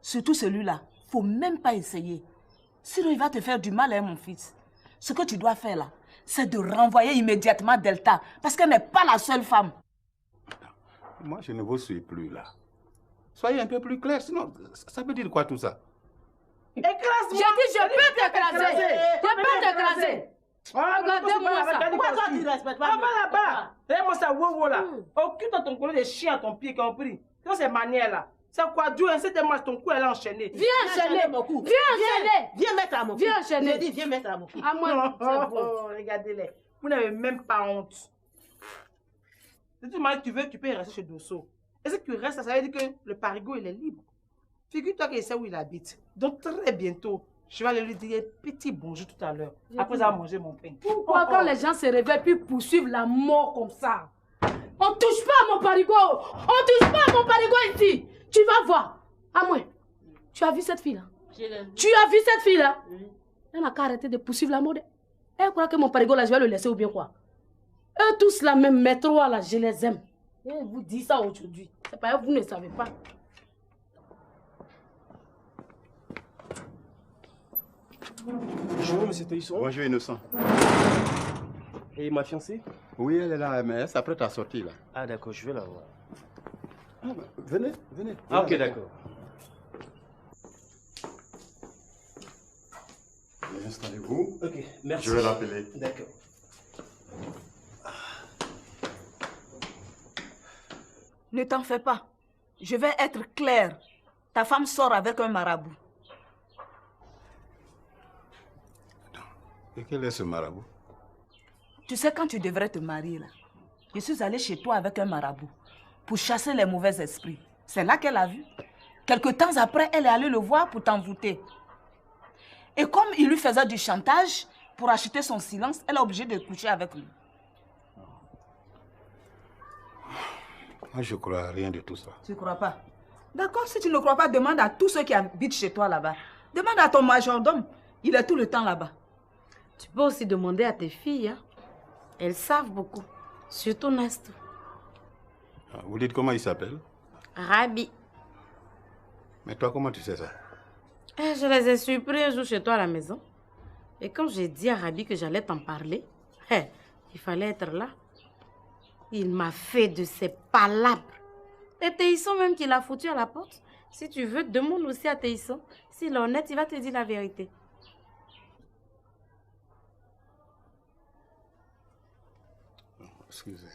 Surtout celui-là. Faut même pas essayer. Sinon, il va te faire du mal, hein, mon fils. Ce que tu dois faire là, c'est de renvoyer immédiatement Delta, parce qu'elle n'est pas la seule femme. Moi, je ne vous suis plus là. Soyez un peu plus clair, sinon, ça veut dire quoi tout ça? Écrase-moi! J'ai dit, je peux t'écraser! Je peux t'écraser! Regardez-moi ça! Pourquoi toi tu ne respectes pas? Va là-bas! Regarde-moi ça, wow là! Occupe ton collier de chien à ton pied, compris? C'est ces manières là. C'est quoi, Dieu, c'est tellement ton cou, elle est enchaînée. Viens enchaîner mon cou! Viens enchaîner! Viens mettre à mon cou! Viens enchaîner! J'ai dit, viens mettre à mon cou! À moi! Regardez-les. Vous n'avez même pas honte. Si tu m'as dit que tu peux rester chez Dosso. Et si tu restes, ça veut dire que le parigot, il est libre. Figure-toi qu'il sait où il habite. Donc très bientôt, je vais aller lui dire un petit bonjour tout à l'heure. Après avoir mangé mon pain. Pourquoi quand les gens se réveillent puis poursuivent la mort comme ça? On touche pas à mon parigot! On touche pas à mon parigot ici! Tu vas voir. À moi. Tu as vu cette fille-là? Tu as vu cette fille-là? Elle n'a qu'à arrêter de poursuivre la mode. Elle croit que mon parigot là, je vais le laisser ou bien quoi? Eux tous là, même métro là, je les aime. Et je vous dis ça aujourd'hui. C'est pas vous ne savez pas. Bonjour, monsieur Toïsson. Bonjour, Innocent. Et ma fiancée? Oui, elle est là, mais elle s'apprête à sortir là. Ah d'accord, je vais la voir. Ah, venez, venez. Ah, ok, d'accord. Installez-vous. Ok, merci. Je vais l'appeler. D'accord. Ne t'en fais pas. Je vais être claire. Ta femme sort avec un marabout. Et quel est ce marabout? Tu sais, quand tu devrais te marier, là, je suis allée chez toi avec un marabout pour chasser les mauvais esprits. C'est là qu'elle a vu. Quelque temps après, elle est allée le voir pour t'envoûter. Et comme il lui faisait du chantage pour acheter son silence, elle est obligée de coucher avec lui. Moi, je crois à rien de tout ça. Tu ne crois pas? D'accord, si tu ne crois pas, demande à tous ceux qui habitent chez toi là-bas. Demande à ton majordome. Il est tout le temps là-bas. Tu peux aussi demander à tes filles. Hein? Elles savent beaucoup. Surtout Nesto. Vous dites comment il s'appelle? Rabi. Mais toi, comment tu sais ça? Je les ai surpris un jour chez toi à la maison. Et quand j'ai dit à Rabi que j'allais t'en parler, il fallait être là. Il m'a fait de ses palabres. Et Théisson même qui l'a foutu à la porte. Si tu veux, demande aussi à Théisson. S'il est honnête, il va te dire la vérité. Excusez.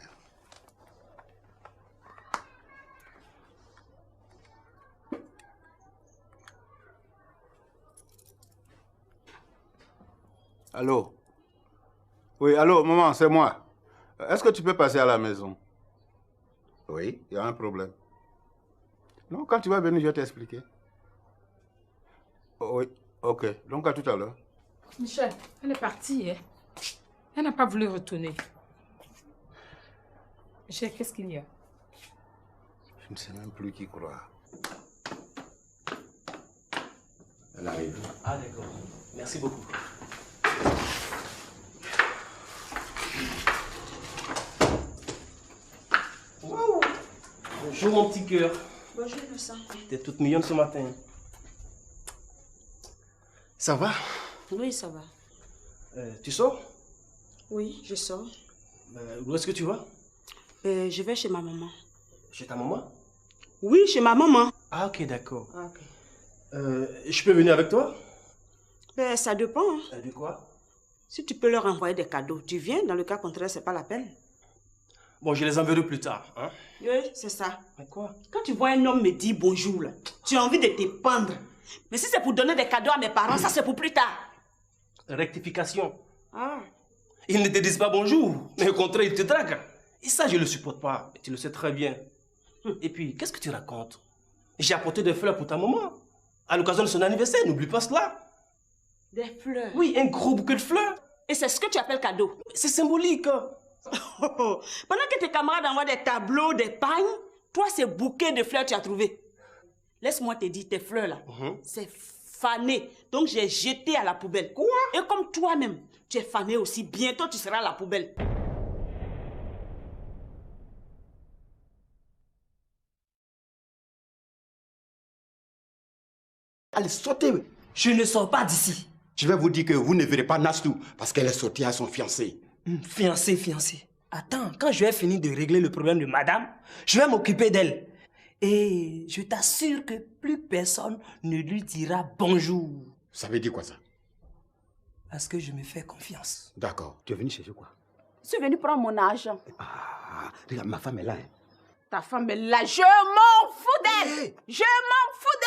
Allô? Oui, allô, maman, c'est moi. Est-ce que tu peux passer à la maison? Oui, il y a un problème. Non, quand tu vas venir, je vais t'expliquer. Oui, ok. Donc à tout à l'heure. Michel, elle est partie, hein? Elle n'a pas voulu retourner. Michel, qu'est-ce qu'il y a? Je ne sais même plus qui croire. Elle arrive. Ah d'accord. Merci beaucoup. Wow. Bonjour mon petit cœur. Bonjour Innocent. T'es toute mignonne ce matin. Ça va? Oui, ça va. Tu sors? Oui, je sors. Où est-ce que tu vas? Je vais chez ma maman. Chez ta maman? Oui, chez ma maman. Ah ok, d'accord. Ah, ok. Je peux venir avec toi? Ça dépend. Hein. De quoi? Si tu peux leur envoyer des cadeaux, tu viens. Dans le cas contraire, c'est pas la peine. Bon, je les enverrai plus tard. Hein? Oui, c'est ça. Mais quoi? Quand tu vois un homme me dire bonjour, là, tu as envie de te pendre. Mais si c'est pour donner des cadeaux à mes parents, ça c'est pour plus tard. Rectification. Ah. Ils ne te disent pas bonjour, mais au contraire, ils te draguent. Et ça, je ne le supporte pas. Tu le sais très bien. Et puis, qu'est-ce que tu racontes? J'ai apporté des fleurs pour ta maman. À l'occasion de son anniversaire, n'oublie pas cela. Des fleurs? Oui, un gros bouquet de fleurs. Et c'est ce que tu appelles cadeau? C'est symbolique. Pendant que tes camarades envoient des tableaux, des pagnes, toi, ces bouquets de fleurs tu as trouvé. Laisse-moi te dire, tes fleurs là, c'est fané. Donc j'ai jeté à la poubelle. Quoi? Et comme toi-même, tu es fané aussi, bientôt tu seras à la poubelle. Allez, sortez. Je ne sors pas d'ici. Je vais vous dire que vous ne verrez pas Nastou parce qu'elle est sortie à son fiancé. Fiancé. Attends, quand je vais finir de régler le problème de madame, je vais m'occuper d'elle. Et je t'assure que plus personne ne lui dira bonjour. Ça veut dire quoi ça? Parce que je me fais confiance. D'accord. Tu es venu chercher quoi? Je suis venu prendre mon argent. Ah, regarde, ma femme est là. Hein. Ta femme est là, je m'en fous d'elle. Je m'en fous